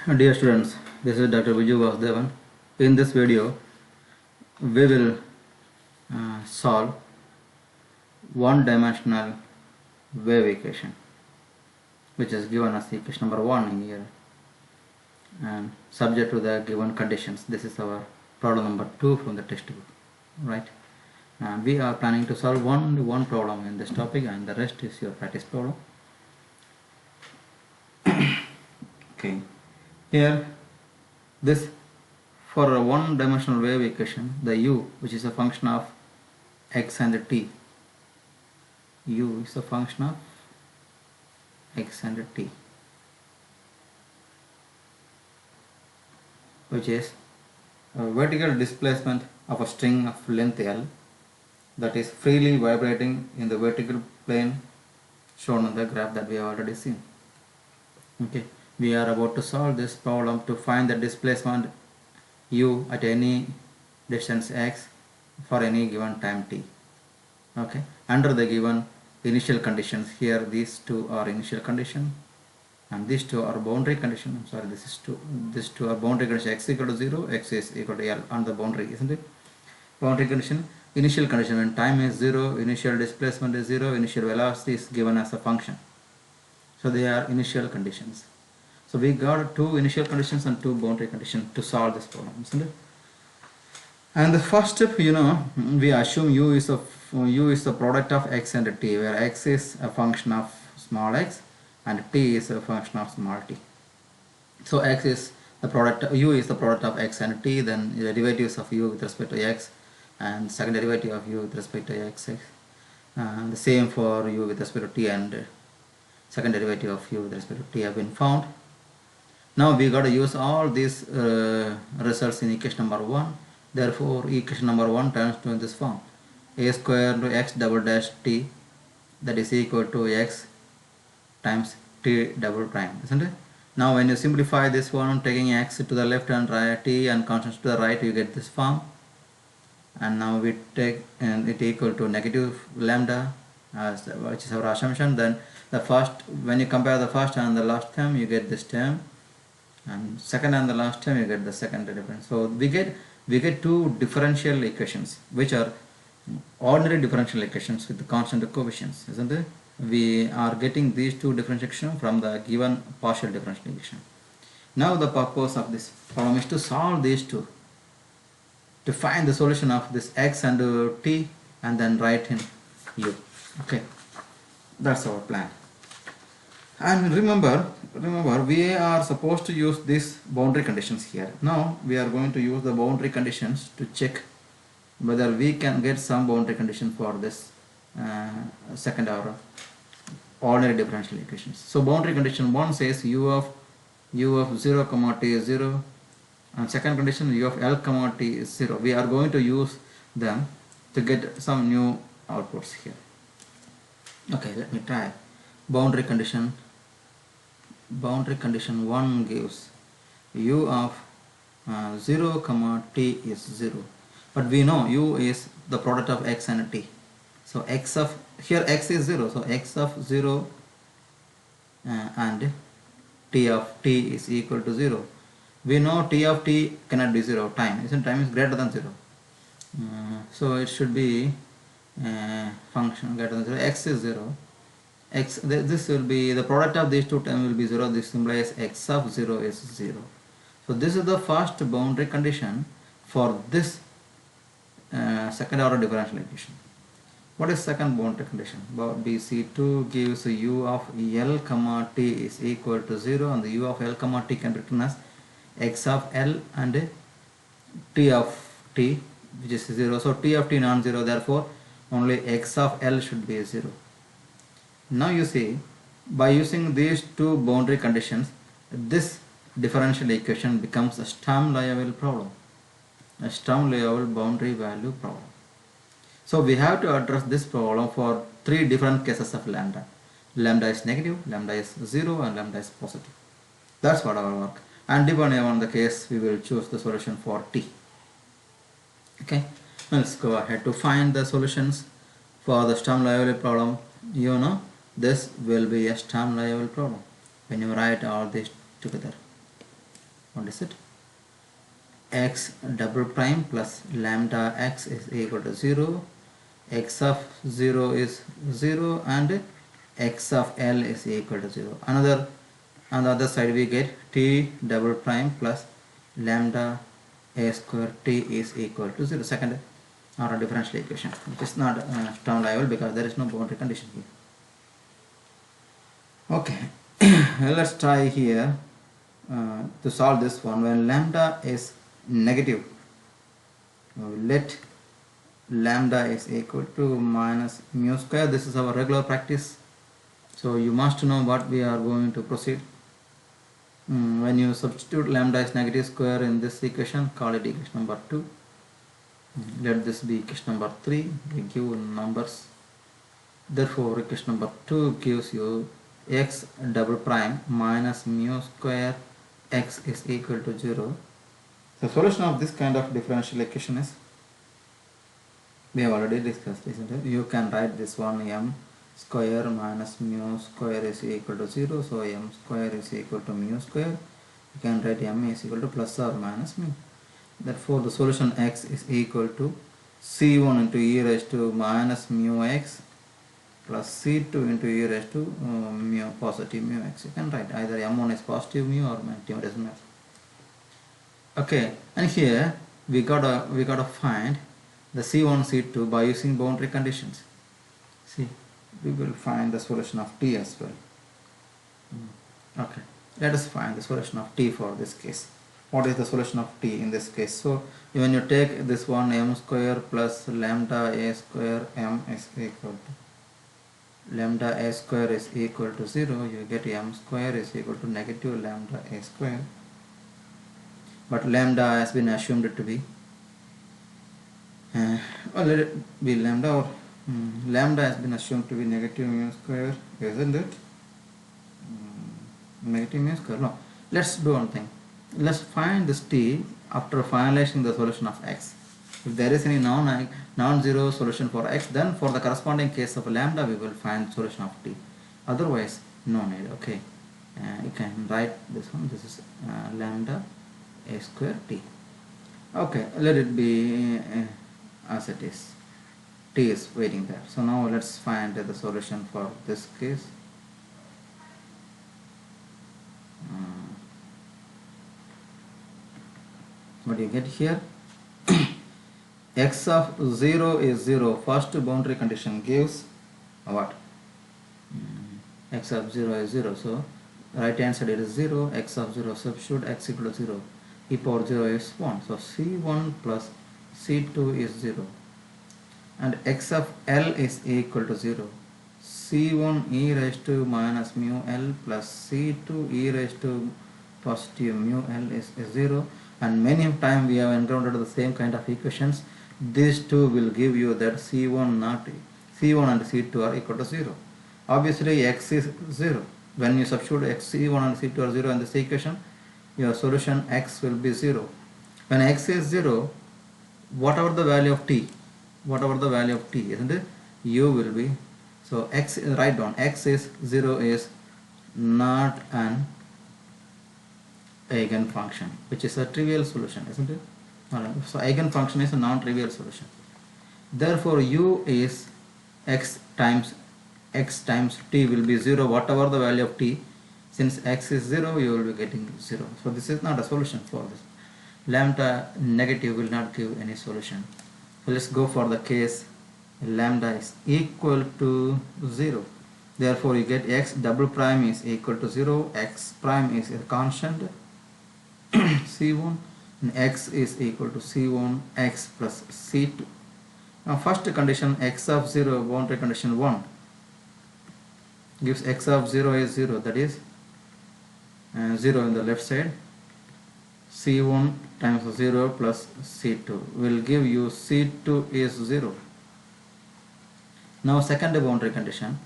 Dear students, this is Dr. Viju Vasudevan. In this video, we will solve one-dimensional wave equation, which is given as equation number 1 here, and subject to the given conditions. This is our problem number 2 from the textbook, right? And we are planning to solve one problem in this topic, and the rest is your practice problem. Okay. Here, this for a one-dimensional wave equation, the u, which is a function of x and t, u is a function of x and t, which is a vertical displacement of a string of length L that is freely vibrating in the vertical plane shown on the graph that we have already seen. Okay. We are about to solve this problem to find the displacement u at any distance x for any given time t. Okay, under the given initial conditions. Here these two are initial condition and these two are boundary condition. I'm sorry, these two are boundary condition. X equal to 0, x is equal to L on the boundary, isn't it? Boundary condition. Initial condition, when time is 0, initial displacement is 0, initial velocity is given as a function. So they are initial conditions. So we got two initial conditions and two boundary conditions to solve this problem, isn't it? And the first step, we assume u is the product of x and t, where x is a function of small x and t is a function of small t. So x is the product, u is the product of x and t, then the derivatives of u with respect to x and second derivative of u with respect to x. The same for u with respect to t, and second derivative of u with respect to t have been found. Now we got to use all these results in equation number 1. Therefore, equation number 1 turns to this form: a square into x double dash t, that is equal to x times t double prime, isn't it? Now when you simplify this one, taking x to the left and right, t and constants to the right, you get this form. And now we take it equal to negative lambda, which is our assumption. Then the first, when you compare the first and the last term, you get this term, and second and the last term you get the second difference. So we get two differential equations, which are ordinary differential equations with the constant coefficients, isn't it? We are getting these two differential equations from the given partial differential equation. Now the purpose of this problem is to solve these two, to find the solution of this x and t, and then write in u. Okay, that's our plan. And remember, we are supposed to use these boundary conditions here. Now we are going to use the boundary conditions to check whether we can get some boundary condition for this second order ordinary differential equations. So boundary condition 1 says u of 0 comma t is 0, and second condition u of L comma t is 0. We are going to use them to get some new outputs here. Okay, let me try. Boundary condition 1 gives u of 0 comma t is 0, but we know u is the product of x and t. So x of, here x is 0, so x of 0 and t of t is equal to 0. We know t of t cannot be 0, time is greater than 0, so it should be function greater than 0. X is 0, this will be the product of these two terms will be 0. This implies x of 0 is 0. So this is the first boundary condition for this second order differential equation. What is second boundary condition? BC2 gives u of L comma t is equal to 0, and the u of L comma t can be written as x of L and t of t, which is 0. So t of t non-zero, therefore only x of L should be 0. Now you see, by using these two boundary conditions, this differential equation becomes a Sturm-Liouville problem, a Sturm-Liouville boundary value problem. So we have to address this problem for three different cases of lambda. Lambda is negative, lambda is 0, and lambda is positive. That's what our work. And depending on the case, we will choose the solution for t. Okay, let's go ahead to find the solutions for the Sturm-Liouville problem. This will be a Sturm-Liouville problem when you write all this together. What is it? X double prime plus lambda x is equal to 0, x of 0 is 0, and x of L is equal to 0. Another, on the other side we get t double prime plus lambda a square t is equal to 0. Second order differential equation, which is not term liable because there is no boundary condition here. Okay, let's try here to solve this one. When lambda is negative, let lambda is equal to minus mu square. This is our regular practice, so you must know what we are going to proceed. When you substitute lambda is negative square in this equation, call it equation number 2. Let this be equation number 3. We give numbers. Therefore equation number 2 gives you x double prime minus mu square x is equal to 0. The solution of this kind of differential equation is, we have already discussed, isn't it? You can write this one, m square minus mu square is equal to 0, so m square is equal to mu square. You can write m is equal to plus or minus mu. Therefore the solution x is equal to c1 into e raised to minus mu x plus c2 into e raised to mu positive mu x. You can write either m1 is positive mu or negative, it doesn't matter. Okay, and here we gotta find the c1 c2 by using boundary conditions. See, we will find the solution of t as well. Okay, let us find the solution of t for this case. What is the solution of t in this case? So when you take this one, m square plus lambda a square m is equal to lambda a square is equal to 0, you get m square is equal to negative lambda a square. But lambda has been assumed to be let it be lambda, or lambda has been assumed to be negative mu square, isn't it? Negative mu square. No, let's do one thing. Let's find this t after finalizing the solution of x. If there is any non-zero solution for x, then for the corresponding case of lambda we will find solution of t. Otherwise no need. Okay, you can write this one. This is lambda a square t. Okay, let it be as it is. T is waiting there. So now let's find the solution for this case. What do you get here? X of 0 is 0. First boundary condition gives what? X of 0 is 0. So right hand side it is 0. X of 0, substitute x equal to 0. E power 0 is 1. So c1 plus c2 is 0. And x of L is equal to 0. c1 e raised to minus mu L plus c2 e raised to positive mu L is 0. And many times we have encountered the same kind of equations. These two will give you that c1 and c2 are equal to 0. Obviously x is 0. When you substitute c1 and c2 are 0 in this equation, your solution x will be 0. When x is 0, whatever the value of t, isn't it, u will be, so x, write down, x is 0 is not an eigenfunction, which is a trivial solution, isn't it? So eigenfunction is a non-trivial solution. Therefore u is x times t will be 0, whatever the value of t. Since x is 0, you will be getting 0. So this is not a solution for this. Lambda negative will not give any solution. So let's go for the case lambda is equal to 0. Therefore you get x double prime is equal to 0, x prime is a constant c1, and x is equal to c1 x plus c2. Now first condition, x of 0, boundary condition 1 gives x of 0 is 0, that is 0 in the left side. c1 times 0 plus c2 will give you c2 is 0. Now second boundary condition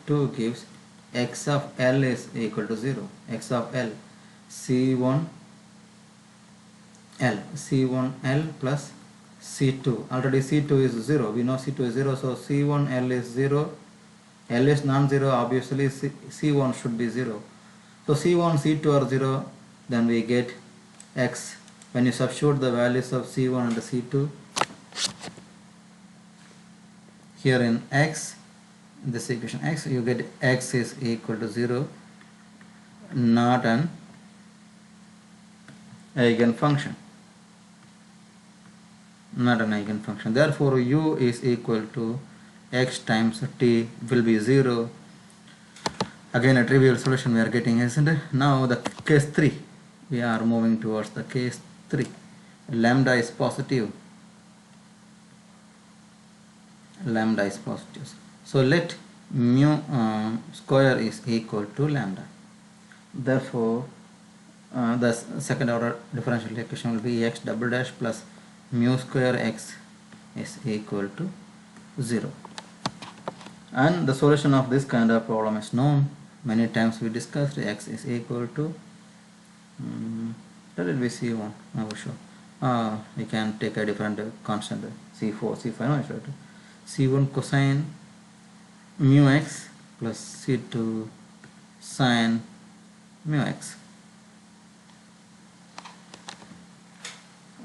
2 gives x of L is equal to 0. X of L, c1 L plus c2. Already c2 is 0. We know c2 is 0, so c1 L is 0. L is non-zero, obviously c1 should be 0. So c1 c2 are 0. then we get x. When you substitute the values of C1 and C2 here in x, in this equation x, you get x is equal to 0, not an eigenfunction, not an eigenfunction. Therefore u is equal to x times t will be 0. Again a trivial solution we are getting, isn't it? Now the case 3, we are moving towards the case 3. Lambda is positive, lambda is positive. So let mu square is equal to lambda. Therefore the second order differential equation will be x double dash plus mu square x is equal to 0. And the solution of this kind of problem is known. Many times we discussed x is equal to let it be C1, no sure. We can take a different constant, C4, C5, no, sure. C1 cosine mu x plus C2 sine mu x.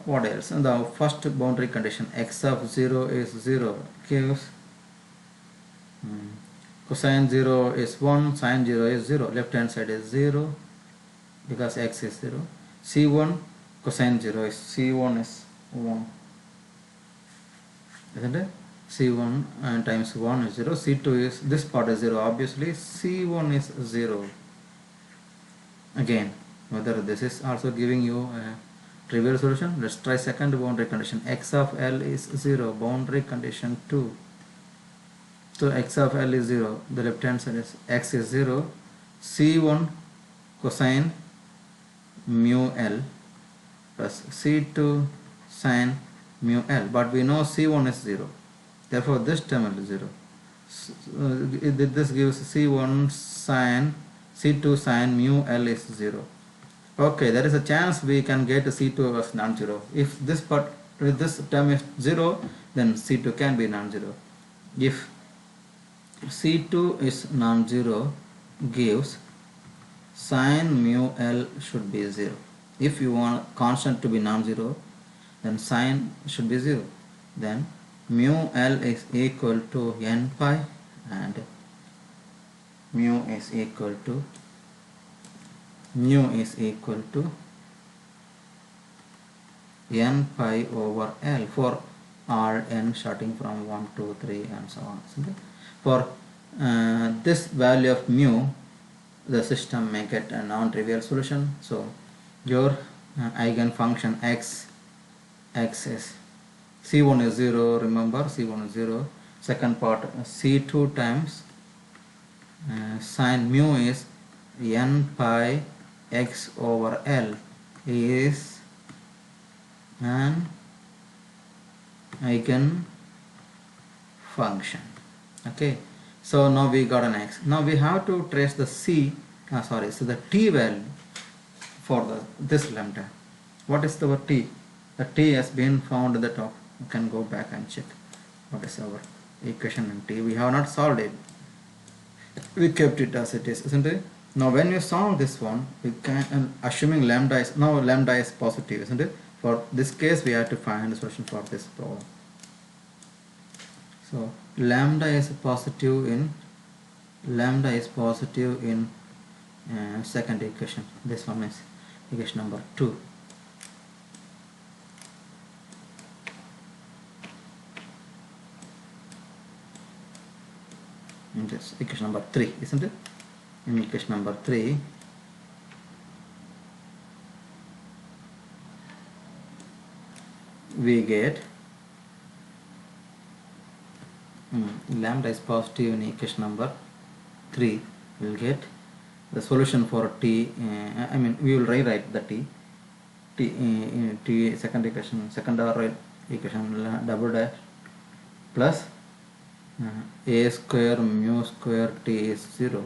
What else? And the first boundary condition x of 0 is 0 gives cosine 0 is 1, sine 0 is 0, left hand side is 0 because x is 0. C1 cosine 0 is C1 is 1, isn't it? C1 and times 1 is 0, C2 is, this part is 0 obviously, C1 is 0. Again, whether this is also giving you a trivial solution. Let's try second boundary condition. X of L is 0, boundary condition 2. So x of L is 0, the left hand side is x is 0, C1 cosine mu L plus C2 sine mu L, but we know C1 is 0, therefore this term will be 0. This gives C1 sine, C2 sine mu L is 0. Okay, there is a chance we can get C2 as non-zero. If this term is 0, then C2 can be non-zero. If C2 is non-zero, gives sine mu L should be 0. If you want constant to be non-zero, then sine should be 0. Then mu L is equal to n pi and mu is equal to n pi over L for Rn starting from 1, 2, 3 and so on. For this value of mu, the system may get a non-trivial solution. So your eigenfunction x is C1 is 0, remember C1 is 0. Second part C2 times sine mu is n pi x over L is an eigenfunction. Okay, so now we got an x. Now we have to trace the so the t value for this lambda. What is our t? The t has been found at the top. You can go back and check what is our equation in t. We have not solved it. We kept it as it is, isn't it? Now when you solve this one, we can, assuming lambda is positive, isn't it? For this case we have to find a solution for this problem. So lambda is positive in second equation. This one is equation number 2. In this equation number 3, isn't it? In equation number 3, we get lambda is positive in equation number 3. We will get the solution for t. We will rewrite the t second equation, second order equation double dash plus a square mu square t is 0.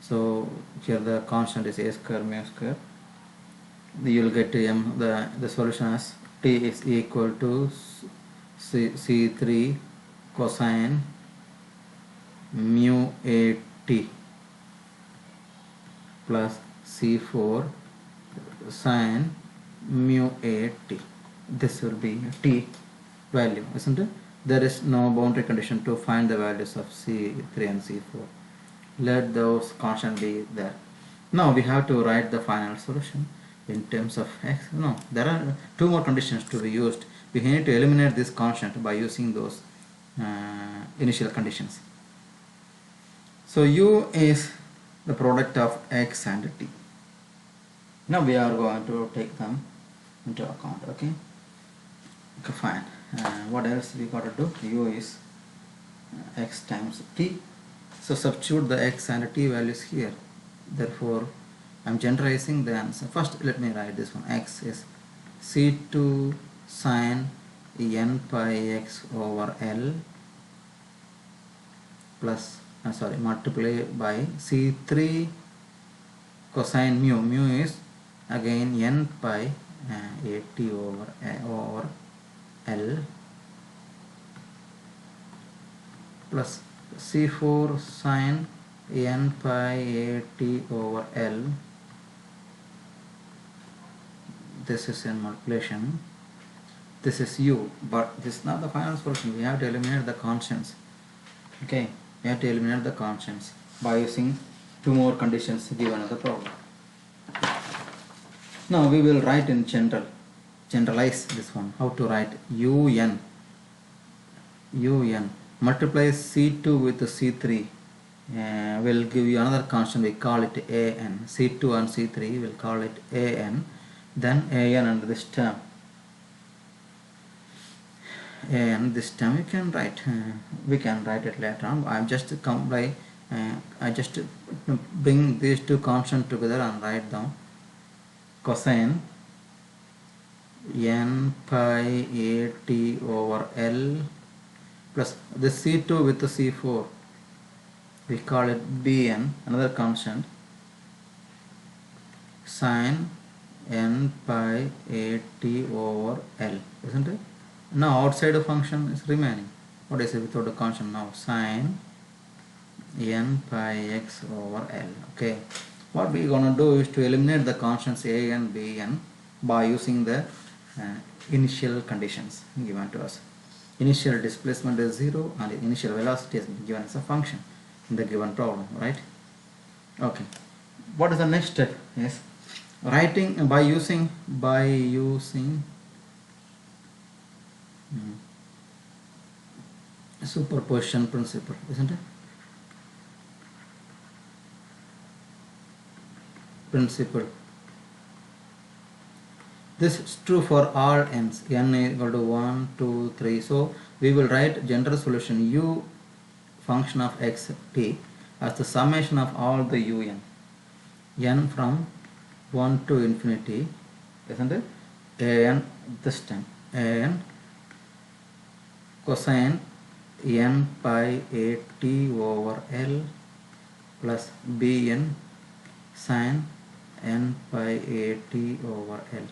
So here the constant is a square mu square. You will get the solution as t is equal to C3 cosine mu a t plus C4 sine mu a t. This will be a t value, isn't it? There is no boundary condition to find the values of C3 and C4. Let those constant be there. Now we have to write the final solution in terms of x. No, there are two more conditions to be used. We need to eliminate this constant by using those initial conditions. So u is the product of x and t. Now we are going to take them into account. Okay, fine. What else we got to do? U is x times t. So substitute the x and t values here. Therefore I am generalizing the answer. First let me write this one. X is C2 sine n pi x over L plus multiply by C3 cosine mu. Mu is again n pi at over L plus C4 sine n pi at over L. This is in multiplication. This is u, but this is not the final solution. We have to eliminate the constants. Okay, we have to eliminate the constants by using two more conditions given in the problem. Now we will write in generalize this one. How to write? Un multiply C2 with C3 will give you another constant. We call it an. C2 and C3 will call it an. Then an and this term. And this term you can write. We can write it later on. I just I just bring these two constants together and write down cosine n pi at over L plus the C2 with the C4. We call it Bn, another constant, sine n pi at over L, isn't it? Now outside the function is remaining. What is it without the constant now? Sine n pi x over L. Okay. What we are going to do is to eliminate the constants a and b n by using the initial conditions given to us. Initial displacement is 0 and initial velocity is given as a function in the given problem, right? Okay. What is the next step? Yes, writing by using superposition principle, isn't it? Principle. This is true for all n's. N equal to 1, 2, 3. So we will write general solution u function of x t as the summation of all the n from 1 to infinity, isn't it? An this time an cosine n pi at over L plus bn sine n pi at over L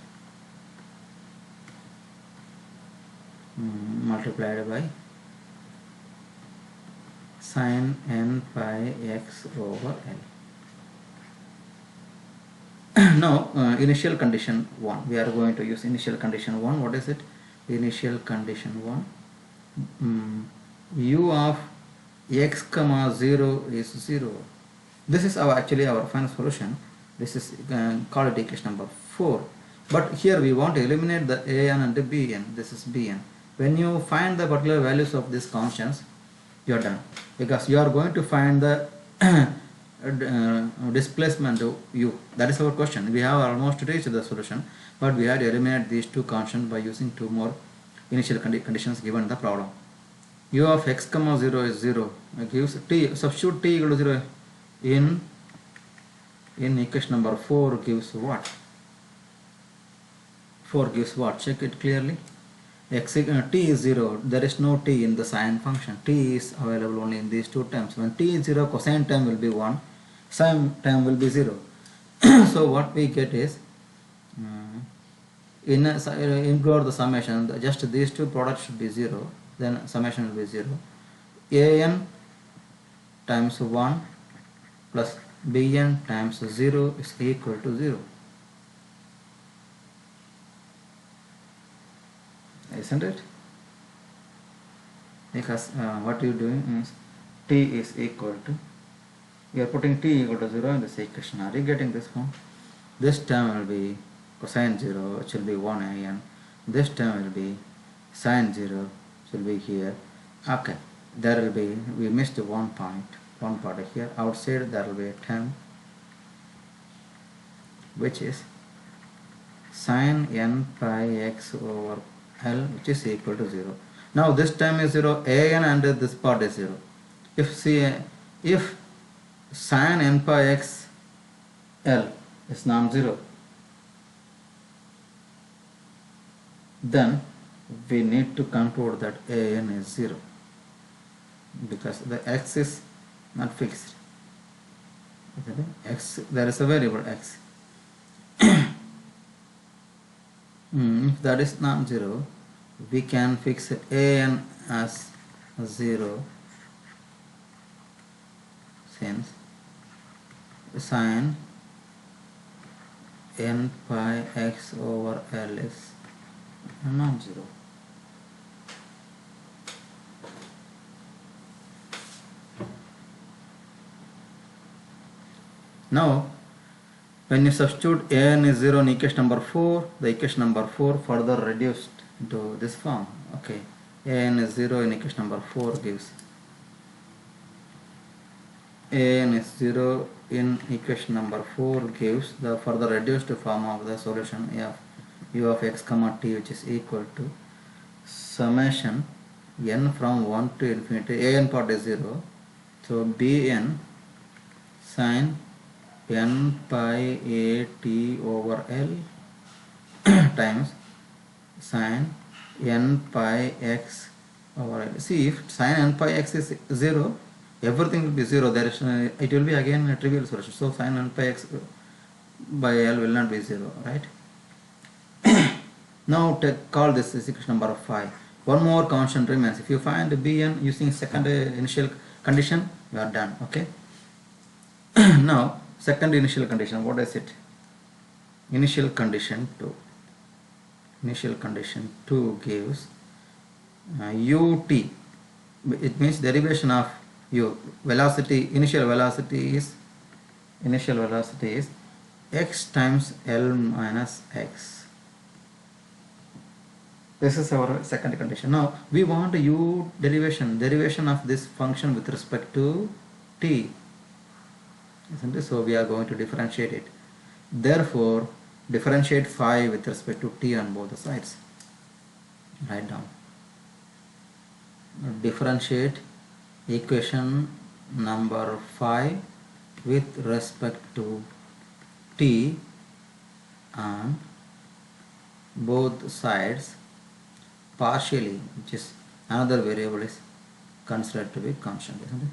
multiplied by sine n pi x over L. Now initial condition 1. We are going to use initial condition 1. What is it? Initial condition 1. U of x comma 0 is 0. This is actually our final solution. This is called equation number 4. But here we want to eliminate the an and the bn. This is bn. When you find the particular values of these constants, you are done, because you are going to find the displacement u. That is our question. We have almost reached the solution, but we have to eliminate these two constants by using two more initial conditions given in the problem. U of x comma 0 is 0. It gives t. Substitute t equal to 0 in equation number 4 gives what? 4 gives what? Check it clearly. T is 0. There is no t in the sine function. T is available only in these two terms. When t is 0, cosine term will be 1, sine term will be 0. So what we get is include the summation. Just these two products should be 0. Then summation will be 0. An times 1 plus bn times 0 is equal to 0. isn't it? Because what you doing is t is equal to, you are putting t equal to 0 in this equation. Are you getting this one? This term will be cosine 0, which will be 1a, and this term will be sine 0, which will be here. Okay, there will be, we missed one part here. Outside there will be a term which is sine n pi x over L, which is equal to 0. Now this term is 0, an and this part is 0. If sine n pi x L is non-zero, then we need to conclude that an is 0, because the x is not fixed. X, there is a variable x. If that is non-zero, we can fix an as 0, since sine n pi x over L is non-zero. Now when you substitute an is 0 in equation number 4, the equation number 4 further reduced to this form. Okay, an is 0 in equation number 4 gives an is 0 in equation number 4 gives the further reduced form of the solution u of x comma t, which is equal to summation n from 1 to infinity. An part is 0, so bn sine n pi a t over L times sine n pi x over L. See, if sine n pi x is 0, everything will be 0. There is it will be again a trivial solution. So sine n pi x by L will not be 0, right? Now call this equation number 5. One more constant remains. If you find bn using second initial condition, you are done. Okay. Now second initial condition, what is it? Initial condition 2. Initial condition 2 gives ut. It means derivation of u. Velocity, initial velocity is x times L minus x. This is our second condition. Now we want u derivation of this function with respect to t, isn't it? So we are going to differentiate it. Therefore differentiate 5 with respect to t on both the sides. Write down. Differentiate equation number 5 with respect to t on both sides partially, which is another variable is considered to be constant, isn't it?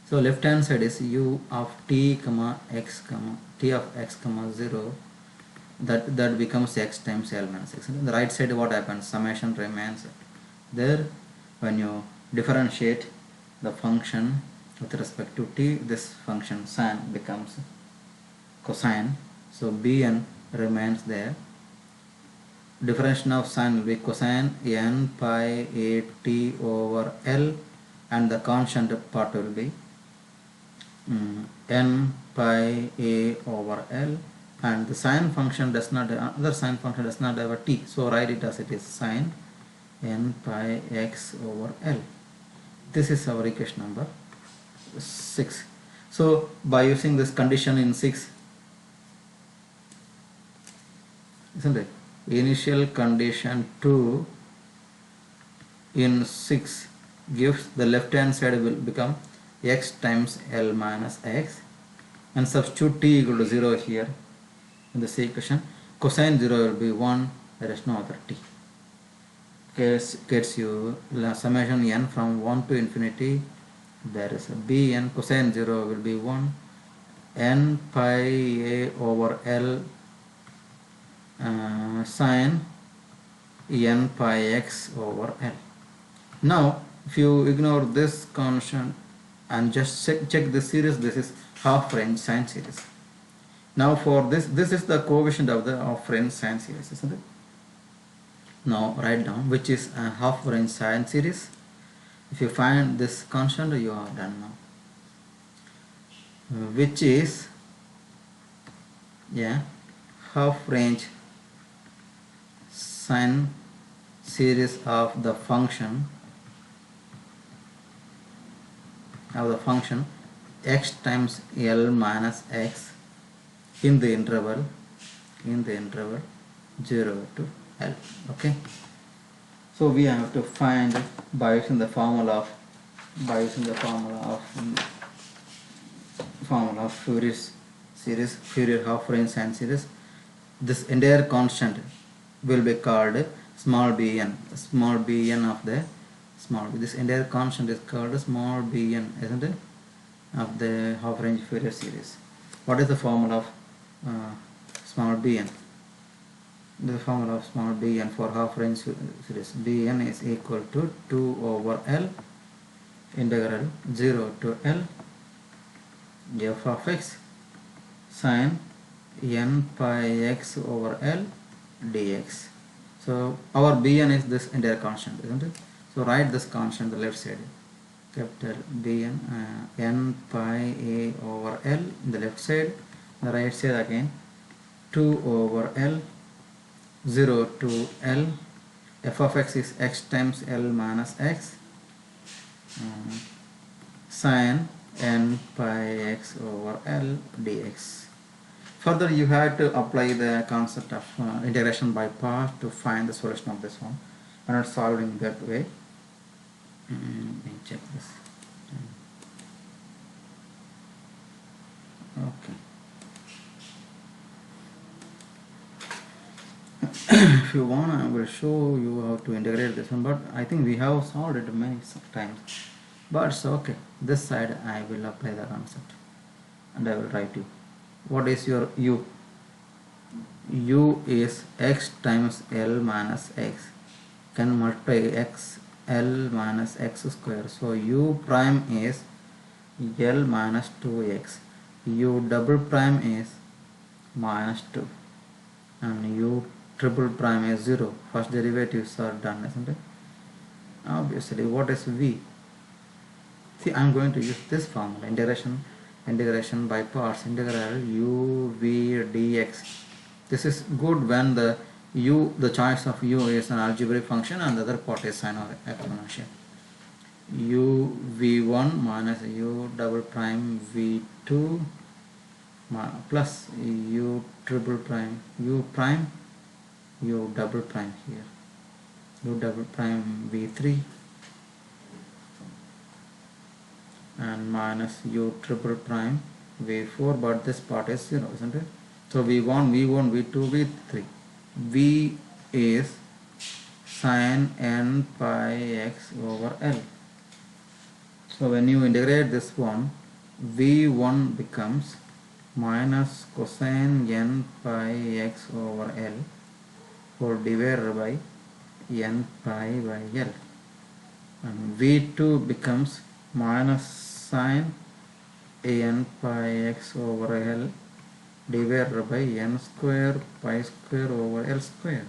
So left hand side is u of t comma x comma t of x comma 0, that becomes x times L minus x. And the right side, what happens? Summation remains there. When you differentiate the function with respect to t, this function sine becomes cosine, so bn remains there. Differentiation of sine will be cosine n pi a t over L, and the constant part will be n pi a over L, and the sine function does not, other sine function does not have a t, so write it as it is, sine n pi x over L. This is our equation number 6. So by using this condition in 6, isn't it? Initial condition 2 in 6 gives the left hand side will become x times L minus x, and substitute t equal to 0 here in this equation. Cosine 0 will be 1, there is no other t. Gets you summation n from 1 to infinity. There is a bn. Cosine 0 will be 1, n pi a over L sine n pi x over L. Now if you ignore this constant and just check this series, this is half range sine series. Now for this is the coefficient of the half range sine series, isn't it? Now write down which is a half range sine series. If you find this constant, you are done now. Which is a half range sine series of the function x times L minus x in the interval 0 to L. Okay, so we have to find by using the formula of Fourier half range sine series. This entire constant will be called small bn of the small b. This entire constant is called small bn, isn't it, of the half range Fourier series. What is the formula of small bn? The formula of small bn for half range series: bn is equal to 2 over L integral 0 to L f of x sine n pi x over L dx. So our bn is this entire constant, isn't it? So write this constant on the left side, capital bn, n pi a over L in the left side, the right side again 2 over L 0 to L. F of x is x times L minus x sine n pi x over L dx. Further, you have to apply the concept of integration by parts to find the solution of this one. I'm not solving that way. Let me check this. Okay. If you want, I will show you how to integrate this one, but I think we have solved it many times. But it's okay. This side I will apply the concept and I will write you. What is your u? U is x times L minus x. Can multiply x L minus x square. So u prime is L minus 2x. U double prime is minus 2. And u triple prime is 0. First derivatives are done, isn't it? Obviously, what is v? See, I am going to use this formula, integration by parts, integral u v dx. This is good when the choice of u is an algebraic function and the other part is sine or exponential. U v1 minus u double prime v2 plus u triple prime u prime u double prime here u double prime v3 and minus u triple prime v4, but this part is 0, isn't it? So v1 v2 v3. V is sine n pi x over L. So when you integrate this one, v1 becomes minus cosine n pi x over L whole divided by n pi by L, and v2 becomes minus sine n pi x over L divided by n square pi square over L square.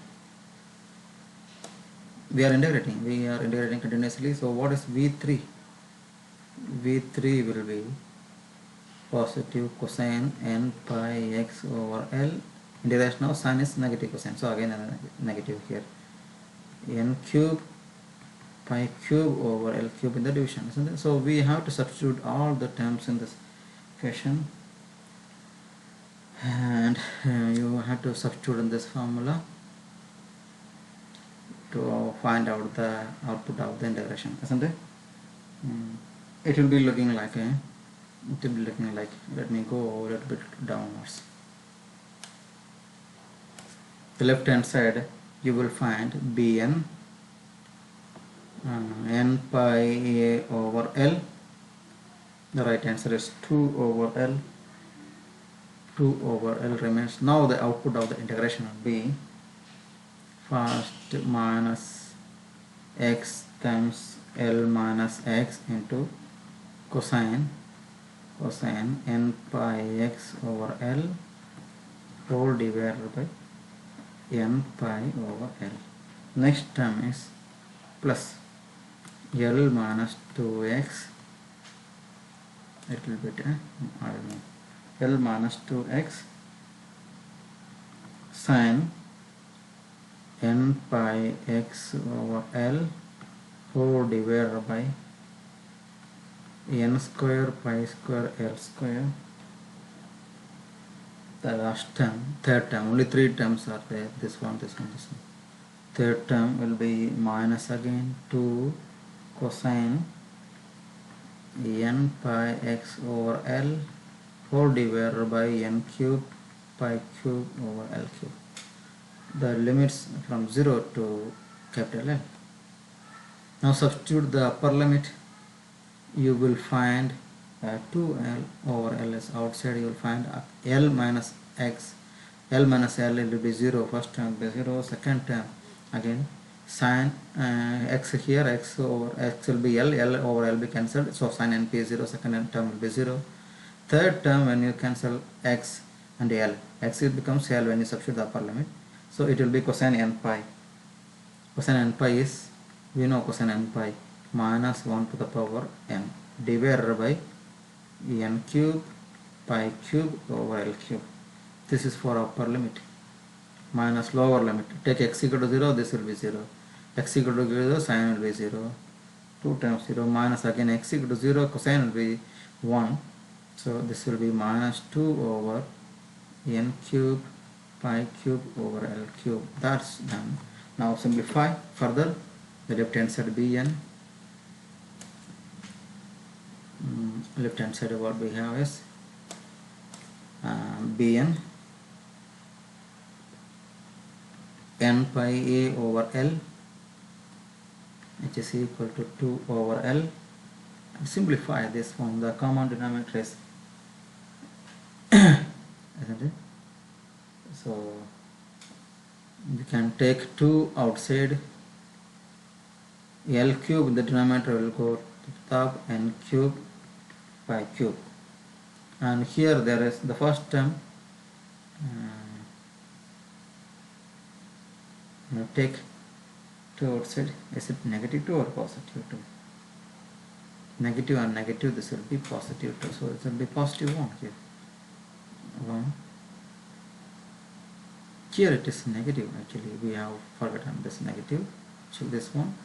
We are integrating continuously. So what is v3? v3 will be positive cosine n pi x over L. Integration now sine is negative cosine, so again negative here. N cube pi cube over L cube in the division, isn't it? So we have to substitute all the terms in this equation, and you have to substitute in this formula to find out the output of the integration, isn't it? It will be looking like let me go a little bit downwards. The left hand side you will find bn n pi a over L. The right answer is 2 over L. 2 over L remains. Now the output of the integration will be first minus x times L minus x into cosine n pi x over L whole divided by n pi over L. next term is plus L minus 2x, little bit, I don't know, L minus 2x sin n pi x over L whole divided by n square pi square L square. The last term, third term, only three terms are there, this one, this one, this one. Third term will be minus again 2 cosine n pi x over L whole divided by n cube pi cube over L cube. The limits from 0 to capital L. Now substitute the upper limit. You will find 2L over L is outside. You will find L minus x. L minus L will be 0. First term will be 0. Second term again sin x here, x over x will be L. L over L be cancelled. So sin np is 0. Second term will be 0. Third term, when you cancel x and L, x it becomes L when you substitute the upper limit. So it will be cosine n pi. Cosine n pi is, we know cosine n pi, minus 1 to the power n divided by n cube pi cube over L cube. This is for upper limit. Minus lower limit. Take x equal to 0, this will be 0. X equal to 0, sine will be 0. 2 times 0 minus again x equal to 0, cosine will be 1. So this will be minus 2 over n cube pi cube over L cube. That's done. Now simplify further. The left hand side bn. Left hand side what we have is bn n pi a over L, which is equal to 2 over L. And simplify this one. The common denominator is isn't it? So you can take 2 outside. L cube in the denominator will go to the top, n cube pi cube, and here there is the first term. Take 2 outside. Is it negative 2 or positive 2? Negative and negative, this will be positive 2. So it will be positive 1 here. 1. Here it is negative, actually we have forgotten this negative. So this one.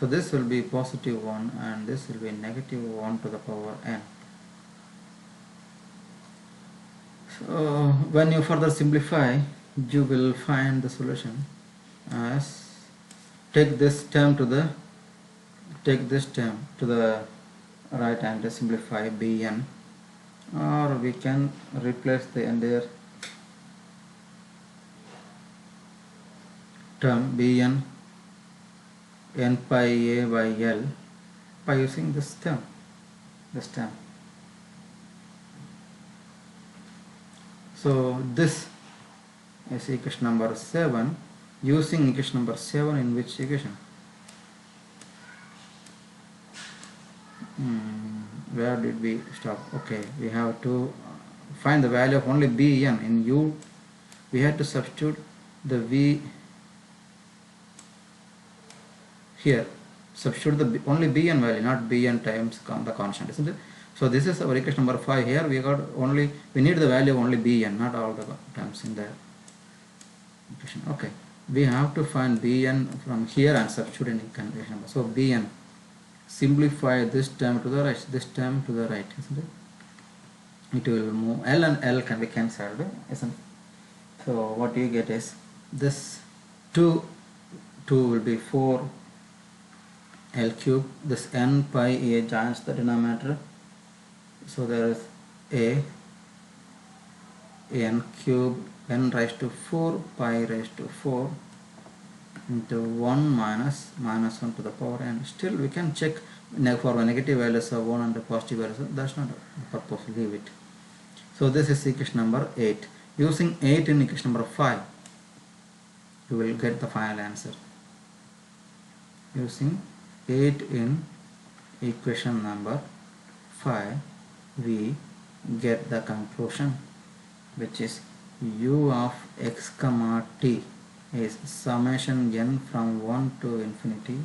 So this will be positive 1 and this will be negative 1 to the power n. So when you further simplify, you will find the solution as take this term to the right and simplify bn, or we can replace the entire term bn n pi a by L by using this term. So this is equation number 7. Using equation number 7, in which equation? Where did we stop? Okay, we have to find the value of only bn. In u, we had to substitute the v here. Substitute the only bn value, not bn times the constant, isn't it? So this is our equation number 5. Here we need the value of only bn, not all the terms in the equation. Okay, we have to find bn from here and substitute in equation number. So bn, simplify this term to the right, this term to the right, isn't it? It will move. L and L can be cancelled, isn't it? So what you get is this 2 will be 4 L cube. This n pi a joins the denominator. So there is a n cube n raised to 4 pi raised to 4 into 1 minus 1 to the power n. Still we can check for negative values of 1 and the positive values. That's not the purpose, leave it. So this is equation number 8. Using 8 in equation number 5, you will get the final answer. Using 8 in equation number 5, we get the conclusion, which is u of x comma t is summation n from 1 to infinity.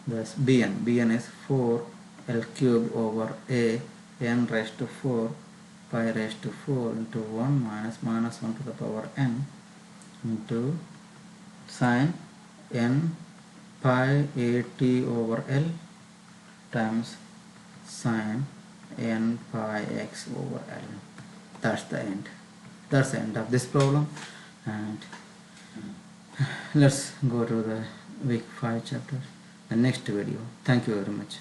Thus bn is 4 L cubed over a n raised to 4 pi raised to 4 into 1 minus 1 to the power n into sine n pi a t over L times sine n pi x over L. That's the end. That's the end of this problem, and let's go to the week 5 chapter, the next video. Thank you very much.